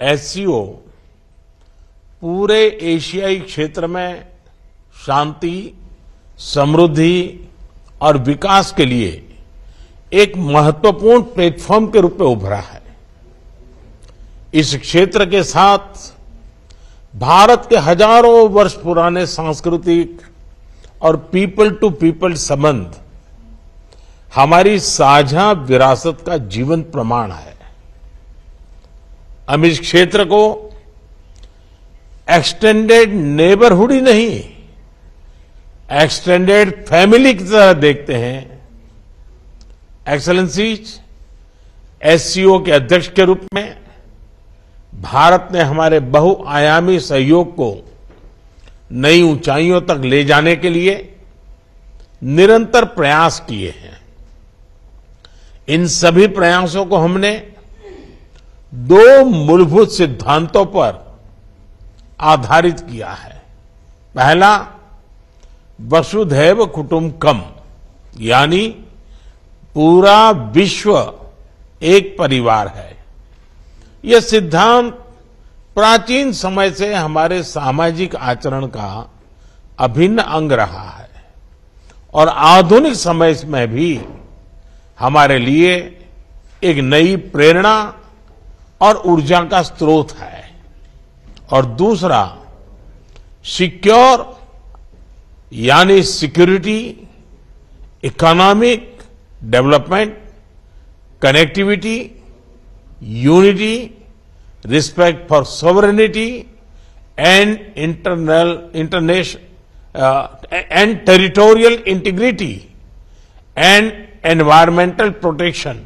SCO पूरे एशियाई क्षेत्र में शांति, समृद्धि और विकास के लिए एक महत्वपूर्ण प्लेटफॉर्म के रूप में उभरा है। इस क्षेत्र के साथ भारत के हजारों वर्ष पुराने सांस्कृतिक और पीपल टू पीपल संबंध हमारी साझा विरासत का जीवंत प्रमाण है। हम इस क्षेत्र को एक्सटेंडेड नेबरहुड ही नहीं, एक्सटेंडेड फैमिली की तरह देखते हैं। एक्सेलेंसीज, एससीओ के अध्यक्ष के रूप में भारत ने हमारे बहुआयामी सहयोग को नई ऊंचाइयों तक ले जाने के लिए निरंतर प्रयास किए हैं। इन सभी प्रयासों को हमने दो मूलभूत सिद्धांतों पर आधारित किया है। पहला, वसुधैव कुटुंबकम, यानी पूरा विश्व एक परिवार है। यह सिद्धांत प्राचीन समय से हमारे सामाजिक आचरण का अभिन्न अंग रहा है और आधुनिक समय में भी हमारे लिए एक नई प्रेरणा और ऊर्जा का स्रोत है। और दूसरा, सिक्योर यानी security, economic development, connectivity, unity, respect for sovereignty and and territorial integrity and environmental protection,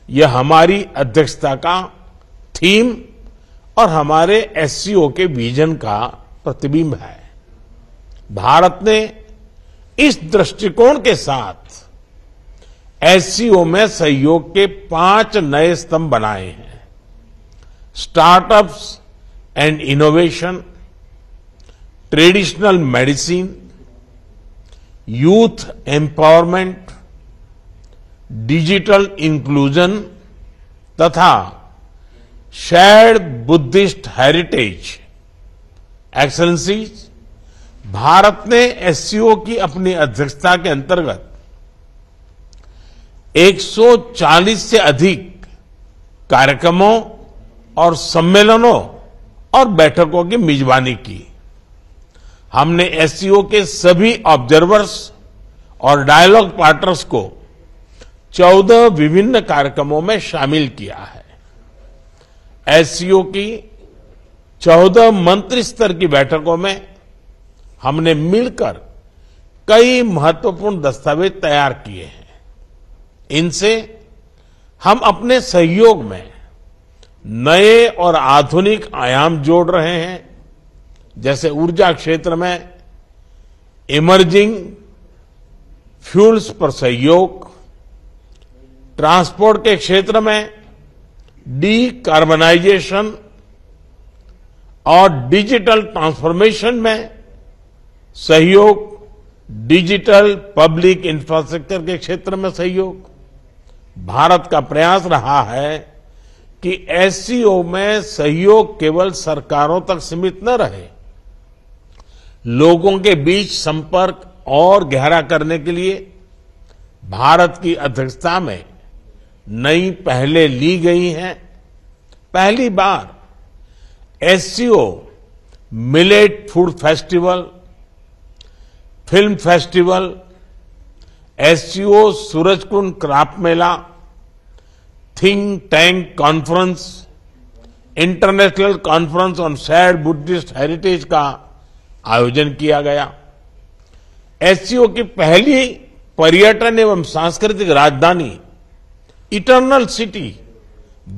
यह हमारी अध्यक्षता का थीम और हमारे एससीओ के विजन का प्रतिबिंब है। भारत ने इस दृष्टिकोण के साथ एससीओ में सहयोग के 5 नए स्तंभ बनाए हैं। Startups and innovation, traditional medicine, youth empowerment, digital inclusion तथा shared Buddhist heritage. Excellencies, Bharat ने एससीओ की अपनी अध्यक्षता के अंतर्गत 140 से अधिक कार्यक्रमों और सम्मेलनों और बैठकों की मेजबानी की। हमने एससीओ के सभी ऑब्जर्वर्स और डायलॉग पार्टनर्स को 14 विभिन्न कार्यक्रमों में शामिल किया है। एससीओ की 14 मंत्री स्तर की बैठकों में हमने मिलकर कई महत्वपूर्ण दस्तावेज तैयार किए हैं। इनसे हम अपने सहयोग में नए और आधुनिक आयाम जोड़ रहे हैं, जैसे ऊर्जा क्षेत्र में इमर्जिंग फ्यूल्स पर सहयोग, ट्रांसपोर्ट के क्षेत्र में डीकार्बनाइजेशन और डिजिटल ट्रांसफॉर्मेशन में सहयोग, डिजिटल पब्लिक इंफ्रास्ट्रक्चर के क्षेत्र में सहयोग। भारत का प्रयास रहा है कि एससीओ में सहयोग केवल सरकारों तक सीमित न रहे, लोगों के बीच संपर्क और गहरा करने के लिए भारत की अध्यक्षता में नई पहलें ली गई हैं। पहली बार SCO millet food festival, film festival, SCO Surajkund craft Mela, think tank conference, international conference on shared Buddhist heritage का आयोजन किया गया। एससीओ की पहली पर्यटन एवं सांस्कृतिक राजधानी इटर्नल सिटी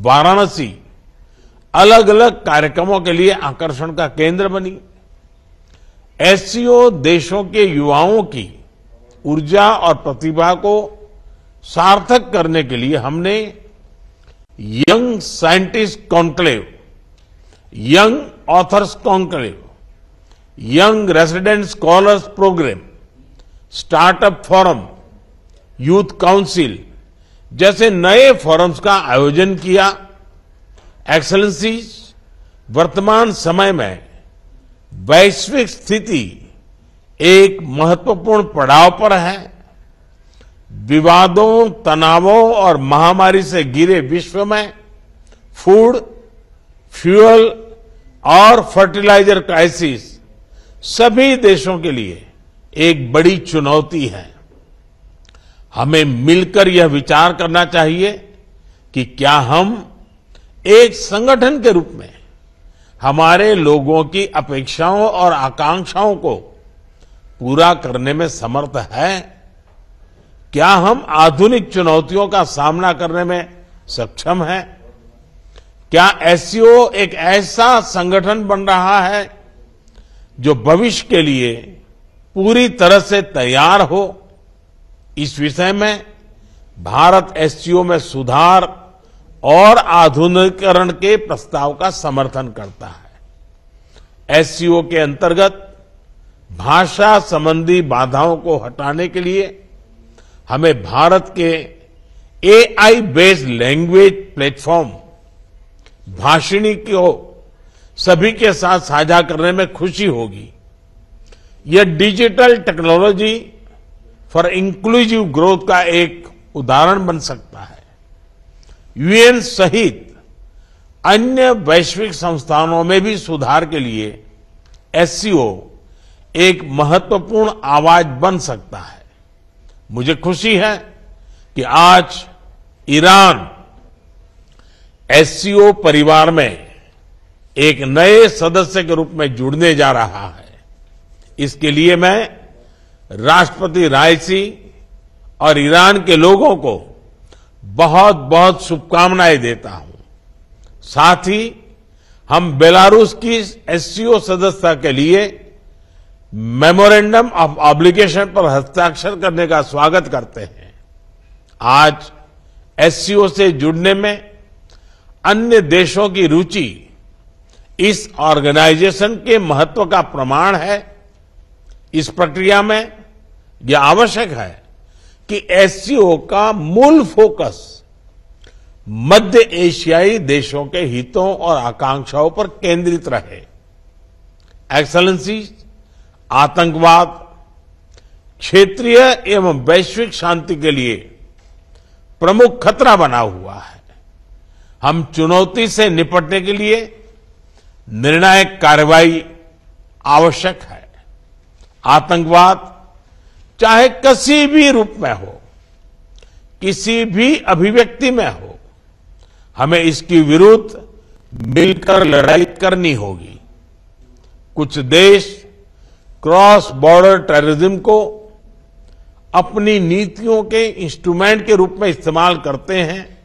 वाराणसी अलग अलग कार्यक्रमों के लिए आकर्षण का केंद्र बनी। एससीओ देशों के युवाओं की ऊर्जा और प्रतिभा को सार्थक करने के लिए हमने young scientist conclave, young authors conclave, young resident scholars programme, startup forum, youth council जैसे नए फोरम्स का आयोजन किया। एक्सेलेंसीज, वर्तमान समय में वैश्विक स्थिति एक महत्वपूर्ण पड़ाव पर है। विवादों, तनावों और महामारी से घिरे विश्व में फूड, फ्यूल और फर्टिलाइजर क्राइसिस सभी देशों के लिए एक बड़ी चुनौती है। हमें मिलकर यह विचार करना चाहिए कि क्या हम एक संगठन के रूप में हमारे लोगों की अपेक्षाओं और आकांक्षाओं को पूरा करने में समर्थ है? क्या हम आधुनिक चुनौतियों का सामना करने में सक्षम हैं? क्या एससीओ एक ऐसा संगठन बन रहा है जो भविष्य के लिए पूरी तरह से तैयार हो? इस विषय में भारत एससीओ में सुधार और आधुनिकीकरण के प्रस्ताव का समर्थन करता है। एससीओ के अंतर्गत भाषा संबंधी बाधाओं को हटाने के लिए हमें भारत के AI based language platform Bhashini को सभी के साथ साझा करने में खुशी होगी। यह digital technology for inclusive growth का एक उदाहरण बन सकता है। यूएन सहित अन्य वैश्विक संस्थानों में भी सुधार के लिए एससीओ एक महत्वपूर्ण आवाज बन सकता है। मुझे खुशी है कि आज ईरान एससीओ परिवार में एक नए सदस्य के रूप में जुड़ने जा रहा है। इसके लिए मैं राष्ट्रपति राइसी और ईरान के लोगों को बहुत बहुत शुभकामनाएं देता हूं। साथ ही हम बेलारूस की एससीओ सदस्यता के लिए मेमोरेंडम ऑफ ऑब्लिगेशन पर हस्ताक्षर करने का स्वागत करते हैं। आज एससीओ से जुड़ने में अन्य देशों की रुचि इस ऑर्गेनाइजेशन के महत्व का प्रमाण है। इस प्रक्रिया में यह आवश्यक है कि एससीओ का मूल फोकस मध्य एशियाई देशों के हितों और आकांक्षाओं पर केंद्रित रहे। एक्सेलेंसी, आतंकवाद क्षेत्रीय एवं वैश्विक शांति के लिए प्रमुख खतरा बना हुआ है। हम चुनौती से निपटने के लिए निर्णायक कार्रवाई आवश्यक है। आतंकवाद चाहे किसी भी रूप में हो, किसी भी अभिव्यक्ति में हो, हमें इसके विरुद्ध मिलकर लड़ाई करनी होगी। कुछ देश क्रॉस बॉर्डर टेररिज्म को अपनी नीतियों के इंस्ट्रूमेंट के रूप में इस्तेमाल करते हैं,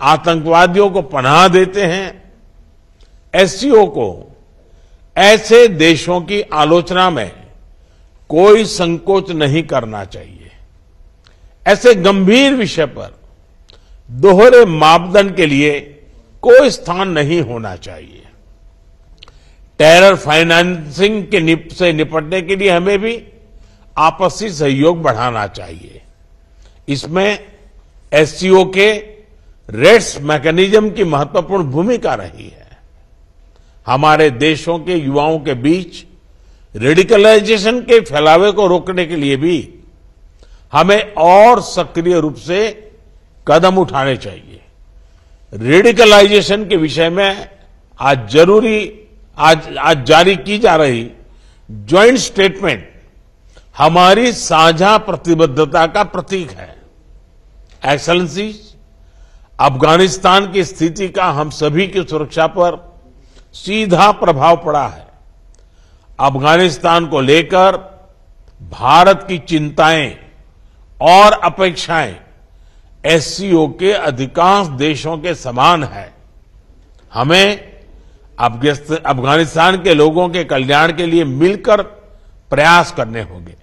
आतंकवादियों को पनाह देते हैं। एससीओ को ऐसे देशों की आलोचना में कोई संकोच नहीं करना चाहिए। ऐसे गंभीर विषय पर दोहरे मापदंड के लिए कोई स्थान नहीं होना चाहिए। टेरर फाइनेंसिंग से निपटने के लिए हमें भी आपसी सहयोग बढ़ाना चाहिए। इसमें एससीओ के रेट्स मैकेनिज्म की महत्वपूर्ण भूमिका रही है। हमारे देशों के युवाओं के बीच रेडिकलाइजेशन के फैलावे को रोकने के लिए भी हमें और सक्रिय रूप से कदम उठाने चाहिए। रेडिकलाइजेशन के विषय में आज जारी की जा रही ज्वाइंट स्टेटमेंट हमारी साझा प्रतिबद्धता का प्रतीक है। एक्सेलेंसी, अफगानिस्तान की स्थिति का हम सभी की सुरक्षा पर सीधा प्रभाव पड़ा है। अफगानिस्तान को लेकर भारत की चिंताएं और अपेक्षाएं एससीओ के अधिकांश देशों के समान है। हमें अफगानिस्तान के लोगों के कल्याण के लिए मिलकर प्रयास करने होंगे।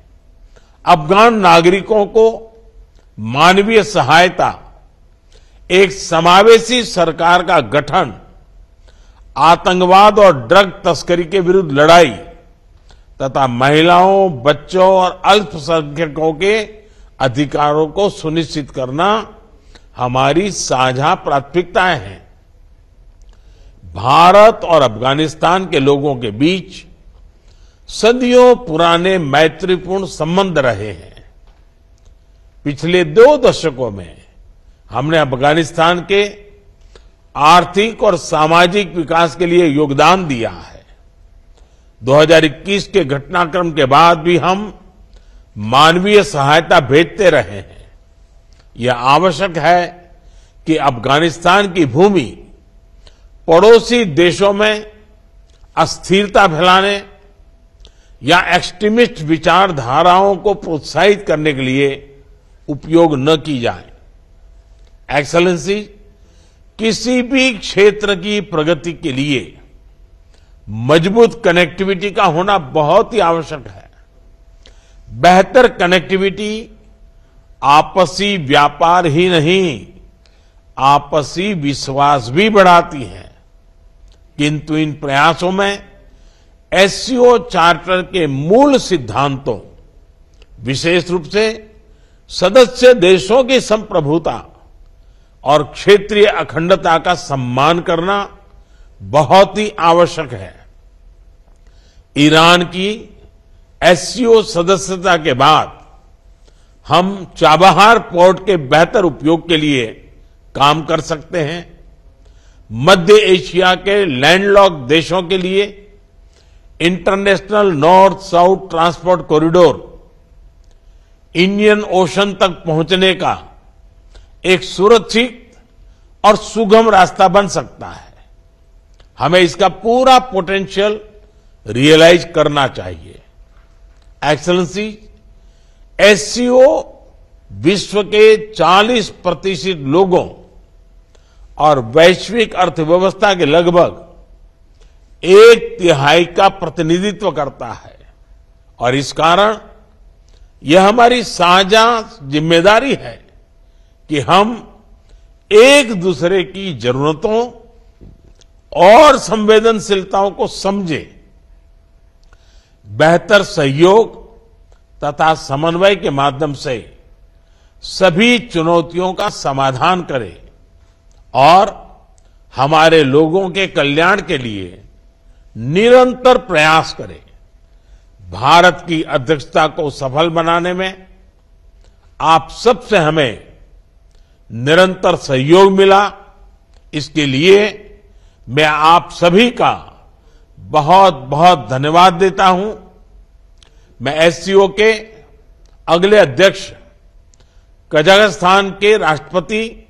अफगान नागरिकों को मानवीय सहायता, एक समावेशी सरकार का गठन, आतंकवाद और ड्रग तस्करी के विरुद्ध लड़ाई तथा महिलाओं, बच्चों और अल्पसंख्यकों के अधिकारों को सुनिश्चित करना हमारी साझा प्राथमिकताएं हैं। भारत और अफगानिस्तान के लोगों के बीच सदियों पुराने मैत्रीपूर्ण संबंध रहे हैं। पिछले 2 दशकों में हमने अफगानिस्तान के आर्थिक और सामाजिक विकास के लिए योगदान दिया है। 2021 के घटनाक्रम के बाद भी हम मानवीय सहायता भेजते रहे हैं। यह आवश्यक है कि अफगानिस्तान की भूमि पड़ोसी देशों में अस्थिरता फैलाने या एक्सट्रीमिस्ट विचारधाराओं को प्रोत्साहित करने के लिए उपयोग न की जाए। एक्सेलेंसी, किसी भी क्षेत्र की प्रगति के लिए मजबूत कनेक्टिविटी का होना बहुत ही आवश्यक है। बेहतर कनेक्टिविटी आपसी व्यापार ही नहीं, आपसी विश्वास भी बढ़ाती है। किंतु इन प्रयासों में एससीओ चार्टर के मूल सिद्धांतों, विशेष रूप से सदस्य देशों की संप्रभुता और क्षेत्रीय अखंडता का सम्मान करना बहुत ही आवश्यक है। ईरान की एससीओ सदस्यता के बाद हम चाबहार पोर्ट के बेहतर उपयोग के लिए काम कर सकते हैं। मध्य एशिया के लैंडलॉक्ड देशों के लिए international north south transport corridor Indian ocean तक पहुंचने का एक सुरक्षित और सुगम रास्ता बन सकता है। हमें इसका पूरा पोटेंशियल रियलाइज करना चाहिए। एक्सेलेंसी, एससीओ विश्व के 40% लोगों और वैश्विक अर्थव्यवस्था के लगभग 1/3 का प्रतिनिधित्व करता है और इस कारण यह हमारी साझा जिम्मेदारी है कि हम एक दूसरे की जरूरतों और संवेदनशीलताओं को समझें, बेहतर सहयोग तथा समन्वय के माध्यम से सभी चुनौतियों का समाधान करें और हमारे लोगों के कल्याण के लिए निरंतर प्रयास करें। भारत की अध्यक्षता को सफल बनाने में आप सबसे हमें निरंतर सहयोग मिला, इसके लिए मैं आप सभी का बहुत बहुत धन्यवाद देता हूं। मैं एससीओ के अगले अध्यक्ष कजाकिस्तान के राष्ट्रपति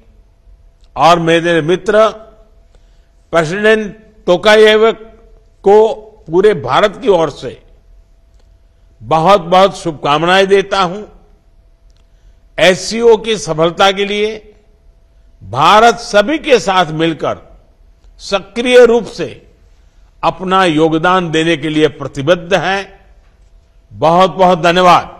और मेरे मित्र प्रेसिडेंट टोकायेव को पूरे भारत की ओर से बहुत बहुत शुभकामनाएं देता हूं। एससीओ की सफलता के लिए भारत सभी के साथ मिलकर सक्रिय रूप से अपना योगदान देने के लिए प्रतिबद्ध है। बहुत बहुत धन्यवाद।